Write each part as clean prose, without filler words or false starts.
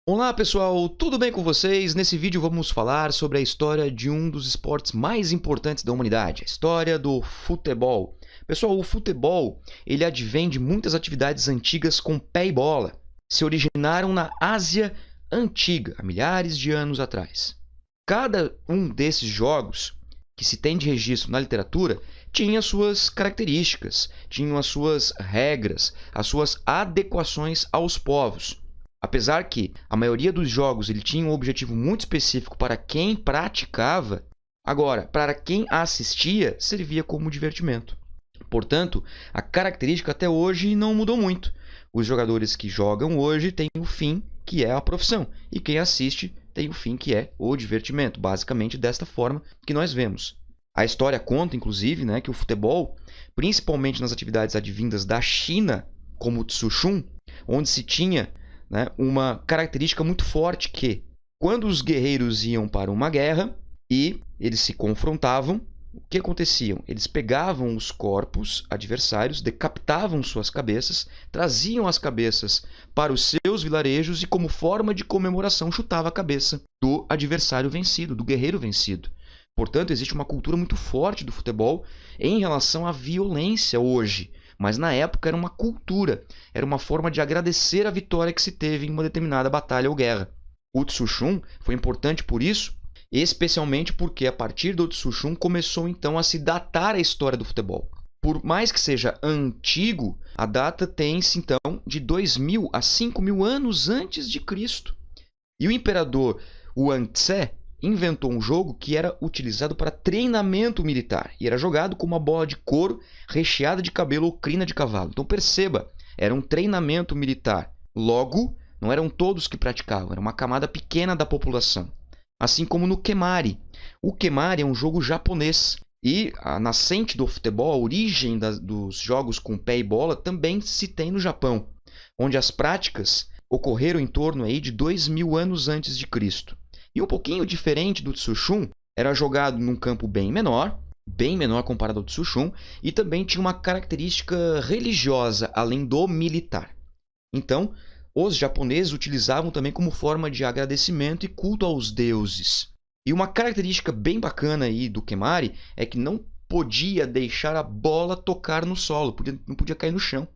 Olá pessoal, tudo bem com vocês? Nesse vídeo vamos falar sobre a história de um dos esportes mais importantes da humanidade, a história do futebol. Pessoal, o futebol ele advém de muitas atividades antigas com pé e bola. Se originaram na Ásia Antiga, há milhares de anos atrás. Cada um desses jogos que se tem de registro na literatura tinha suas características, tinham as suas regras, as suas adequações aos povos. Apesar que a maioria dos jogos ele tinha um objetivo muito específico para quem praticava, agora, para quem assistia, servia como divertimento. Portanto, a característica até hoje não mudou muito. Os jogadores que jogam hoje têm o fim, que é a profissão, e quem assiste tem o fim, que é o divertimento. Basicamente desta forma que nós vemos. A história conta, inclusive, que o futebol, principalmente nas atividades advindas da China, como o Tsushun, onde se tinha uma característica muito forte que, quando os guerreiros iam para uma guerra e eles se confrontavam, o que acontecia? Eles pegavam os corpos adversários, decapitavam suas cabeças, traziam as cabeças para os seus vilarejos e, como forma de comemoração, chutava a cabeça do adversário vencido, do guerreiro vencido. Portanto, existe uma cultura muito forte do futebol em relação à violência hoje. Mas na época era uma cultura, era uma forma de agradecer a vitória que se teve em uma determinada batalha ou guerra. O Tsushun foi importante por isso, especialmente porque a partir do Tsushun começou então a se datar a história do futebol. Por mais que seja antigo, a data tem-se então de 2000 a 5000 anos antes de Cristo. E o imperador Yuan-tze inventou um jogo que era utilizado para treinamento militar e era jogado com uma bola de couro recheada de cabelo ou crina de cavalo. Então perceba, era um treinamento militar. Logo, não eram todos que praticavam, era uma camada pequena da população. Assim como no Kemari. O Kemari é um jogo japonês e a nascente do futebol, a origem dos jogos com pé e bola também se tem no Japão, onde as práticas ocorreram em torno aí de 2000 anos antes de Cristo. E um pouquinho diferente do Tsushun, era jogado num campo bem menor comparado ao Tsushun, e também tinha uma característica religiosa, além do militar. Então, os japoneses utilizavam também como forma de agradecimento e culto aos deuses. E uma característica bem bacana aí do Kemari é que não podia deixar a bola tocar no solo, não podia cair no chão.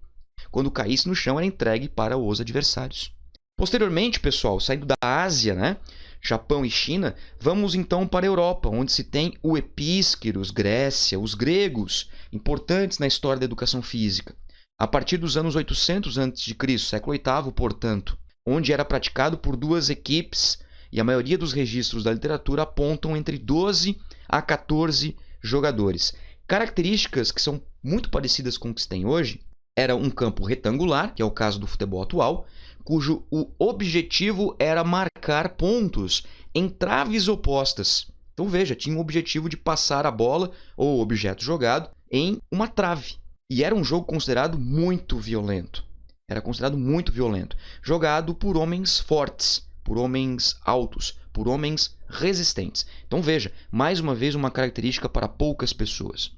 Quando caísse no chão, era entregue para os adversários. Posteriormente, pessoal, saindo da Ásia, Japão e China, vamos então para a Europa, onde se tem o Epísqueros, Grécia, os gregos, importantes na história da educação física. A partir dos anos 800 a.C., século VIII, portanto, onde era praticado por duas equipes, e a maioria dos registros da literatura apontam entre 12 a 14 jogadores. Características que são muito parecidas com o que se tem hoje, era um campo retangular, que é o caso do futebol atual, cujo o objetivo era marcar pontos em traves opostas. Então veja, tinha o objetivo de passar a bola ou objeto jogado em uma trave. E era um jogo considerado muito violento. Era considerado muito violento. Jogado por homens fortes, por homens altos, por homens resistentes. Então veja, mais uma vez uma característica para poucas pessoas.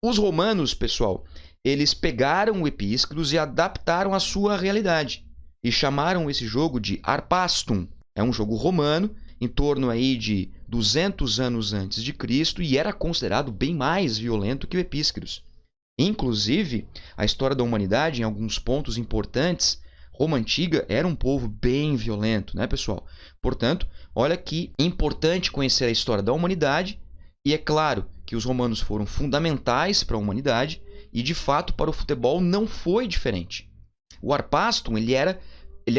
Os romanos, pessoal, eles pegaram o Epísqueros e adaptaram à sua realidade. E chamaram esse jogo de Arpastum. É um jogo romano, em torno aí de 200 anos antes de Cristo, e era considerado bem mais violento que o Epísqueros. Inclusive, a história da humanidade, em alguns pontos importantes, Roma Antiga era um povo bem violento, pessoal? Portanto, olha que importante conhecer a história da humanidade, e é claro que os romanos foram fundamentais para a humanidade, e de fato para o futebol não foi diferente. O Arpastum ele era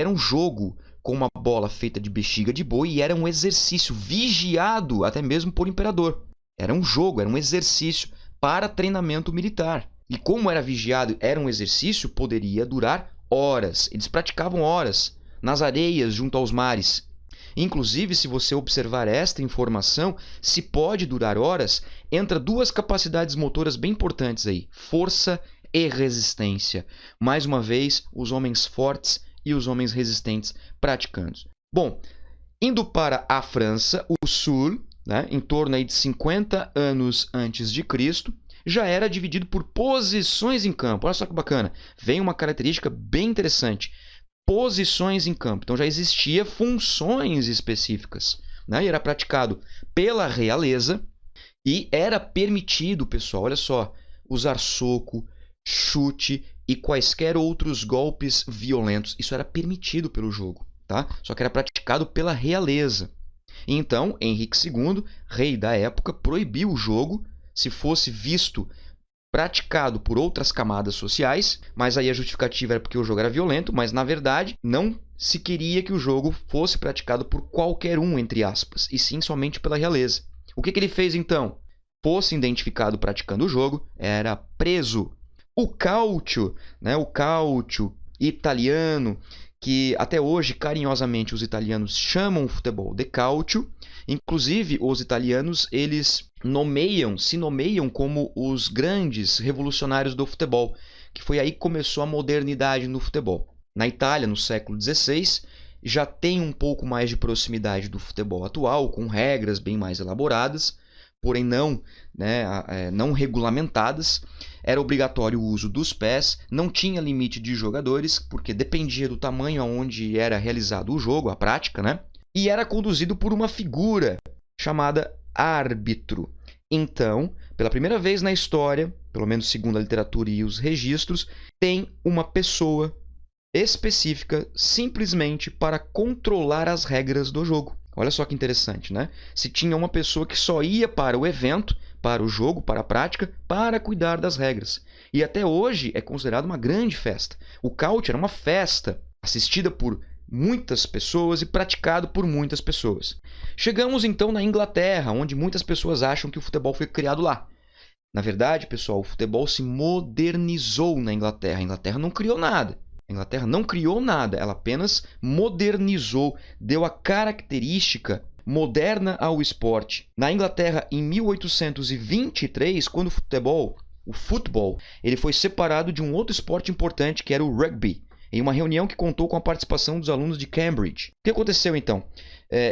um jogo com uma bola feita de bexiga de boi e era um exercício vigiado até mesmo por imperador. Era um jogo, era um exercício para treinamento militar. E como era vigiado, era um exercício, poderia durar horas. Eles praticavam horas nas areias junto aos mares. Inclusive, se você observar esta informação, se pode durar horas, entra duas capacidades motoras bem importantes aí: força e resistência. Mais uma vez, os homens fortes e os homens resistentes praticando. Bom, indo para a França, o Sul, em torno aí de 50 anos antes de Cristo, já era dividido por posições em campo. Olha só que bacana. Vem uma característica bem interessante. posições em campo. Então já existia funções específicas, né? E era praticado pela realeza e era permitido, pessoal, olha só, usar soco, chute e quaisquer outros golpes violentos. Isso era permitido pelo jogo, tá? Só que era praticado pela realeza. Então, Henrique II, rei da época, proibiu o jogo se fosse visto praticado por outras camadas sociais, mas aí a justificativa era porque o jogo era violento, mas na verdade não se queria que o jogo fosse praticado por qualquer um, entre aspas, e sim somente pela realeza. O que ele fez então? Fosse identificado praticando o jogo, era preso. O cálcio, né, o cálcio italiano, que até hoje carinhosamente os italianos chamam o futebol de calcio. Inclusive os italianos eles se nomeiam como os grandes revolucionários do futebol, que foi aí que começou a modernidade no futebol. Na Itália, no século XVI, já tem um pouco mais de proximidade do futebol atual, com regras bem mais elaboradas, porém não regulamentadas. Era obrigatório o uso dos pés, não tinha limite de jogadores, porque dependia do tamanho aonde era realizado o jogo, a prática, né? E era conduzido por uma figura chamada árbitro. Então, pela primeira vez na história, pelo menos segundo a literatura e os registros, tem uma pessoa específica simplesmente para controlar as regras do jogo. Olha só que interessante, né? Se tinha uma pessoa que só ia para o evento, para o jogo, para a prática, para cuidar das regras. E até hoje é considerado uma grande festa. O cálcio era uma festa assistida por muitas pessoas e praticado por muitas pessoas. Chegamos então na Inglaterra, onde muitas pessoas acham que o futebol foi criado lá. Na verdade, pessoal, o futebol se modernizou na Inglaterra. A Inglaterra não criou nada. A Inglaterra não criou nada, ela apenas modernizou, deu a característica moderna ao esporte. Na Inglaterra, em 1823, quando o futebol, ele foi separado de um outro esporte importante que era o rugby, em uma reunião que contou com a participação dos alunos de Cambridge. O que aconteceu então?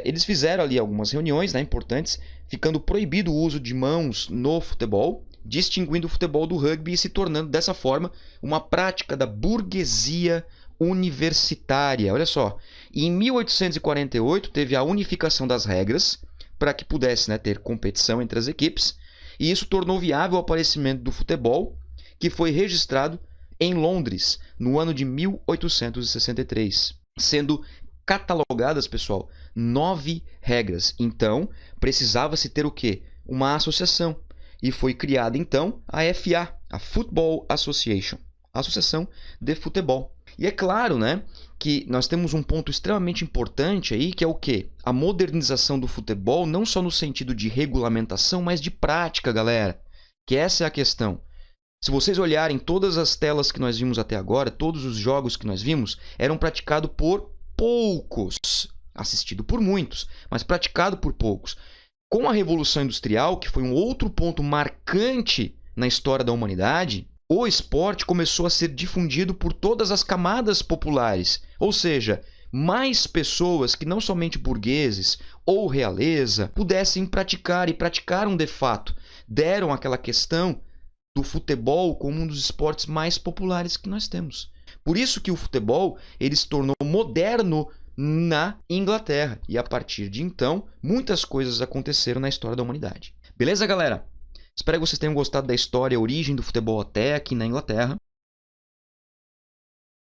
Eles fizeram ali algumas reuniões, né, importantes, ficando proibido o uso de mãos no futebol, distinguindo o futebol do rugby e se tornando dessa forma uma prática da burguesia universitária. Olha só, e em 1848 teve a unificação das regras para que pudesse, né, ter competição entre as equipes, e isso tornou viável o aparecimento do futebol, que foi registrado em Londres no ano de 1863, sendo catalogadas, pessoal, 9 regras. Então, precisava-se ter o quê? Uma associação. E foi criada, então, a FA, a Football Association, a Associação de Futebol. E é claro, né, que nós temos um ponto extremamente importante aí, que é o quê? A modernização do futebol, não só no sentido de regulamentação, mas de prática, galera. Que essa é a questão. Se vocês olharem todas as telas que nós vimos até agora, todos os jogos que nós vimos, eram praticados por poucos, assistido por muitos, mas praticado por poucos. Com a Revolução Industrial, que foi um outro ponto marcante na história da humanidade, o esporte começou a ser difundido por todas as camadas populares, ou seja, mais pessoas que não somente burgueses ou realeza pudessem praticar e praticaram de fato, deram aquela questão do futebol como um dos esportes mais populares que nós temos. Por isso que o futebol ele se tornou moderno na Inglaterra. E a partir de então, muitas coisas aconteceram na história da humanidade. Beleza, galera? Espero que vocês tenham gostado da história, a origem do futebol até aqui na Inglaterra.